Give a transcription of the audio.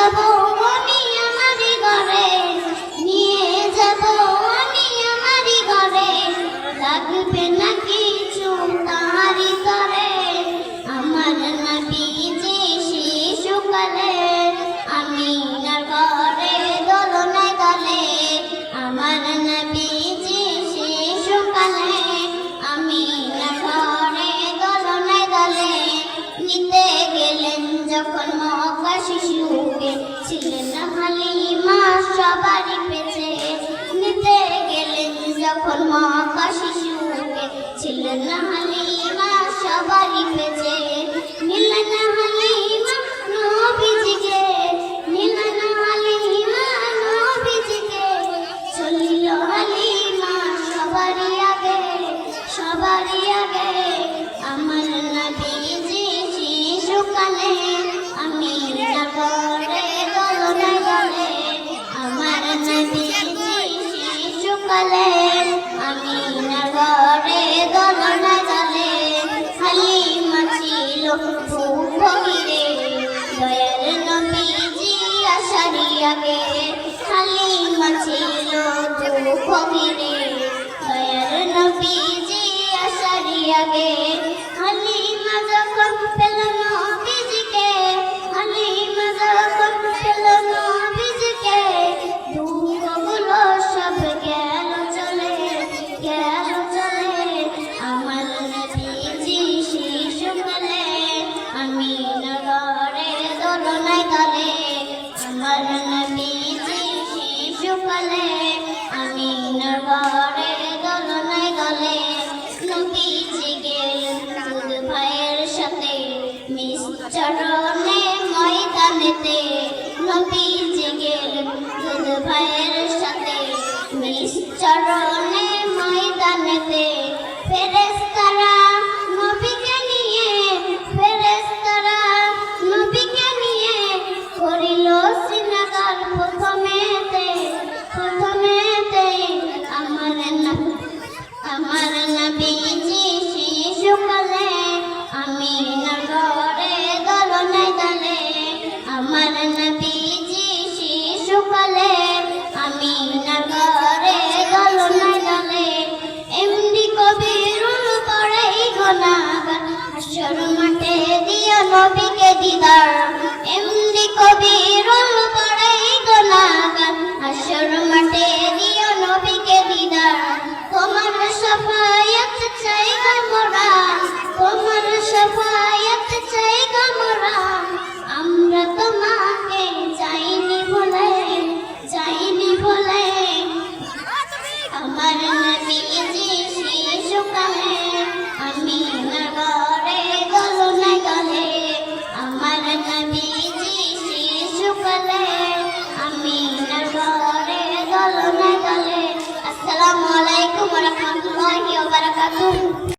যাব আমি আমারই ঘরে, নিয়ে যাব আমি আমারই ঘরে, লাগবে না কিছু তাহারি তরে। আমার নবীজি শিশুকালে আমিনার ঘরে দোলনায় দোলে, আমার নবীজি শিশুকালে আমিনার ঘরে দোলনায় দোলে। নিতে গেলেন যখন মক্কা শিশুকে, ছিলেন হালিমা সবারই পেছে। নিতে গেলেন যখন মক্কা শিশুকে, ছিলেন হালিমা সবারই পেছে। নিলেন হালিমা নবীজিকে, নিলেন হালিমা নবীজিকে, চলিল হালিমা সবারই আগে, সবারই আগে। আমার নবীজি শিশুকালে আমিনার ঘরে দোলনায় দোলে, আমার নবীজি শিশুকালে আমিনার ঘরে দোলনায় দোলে। হালিমা ছিল খুব ভগিরে, দয়ার নবীজি আসারই আগে। হালিমা ছিল খুব ভগিরে, দয়ার নবীজি আসারই আগে। হালিমা যখন পেল নবীজিকে, হালিমা যখন পেল নবীজিকে, দুঃখগুলো সব গেল চলে, গেল চলে। আমার নবীজি শিশুকালে আমিনার ঘরে দোলনায় দোলে, আমার নবীজি শিশুকালে আমিনার ঘরে দোলনায় দোলে। নবীজি গেলেন দুধ ভাইয়ের সাথে মিশ্রণে ময়দানেতে, নবীজি গেলেন দুধ ভাইয়ের সাথে মিশ্রণে ময়দানেতে। ফেরেশতারা নবীকে নিয়ে, ফেরেশতারা নবীকে নিয়ে করিল সিনাগার প্রথমেতে, প্রথমেতে। আমার নবীজি শিশুকালে আমিনার ঘরে দোলনায় দোলে, আমার নবীজি শিশুকালে আমিনার ঘরে দোলনায় দোলে। এমনি কবিরুল পড়ে গুনাহগার, হাসর মাঠে দিও নবীকে দিদার। এমনি কবিরুল পড়ে গুনাহগার, হাসর মাঠে দিও নবীকে দিদার। তোমার শাফায়াত চাই গো মোরা, তোমার শাফায়াত চাই গো মোরা। আমরা তোমাকে চাইনি ভুলে, চাইনি ভুলে। আমার নবীজি শিশুকালে আমিনার ঘরে দোলনায় দোলে, আমার নবীজি শিশুকালে আমিনার ঘরে দোলনায় দোলে। আসসালামু আলাইকুম ওয়া রাহমাতুল্লাহি ওয়া বারাকাতুহু।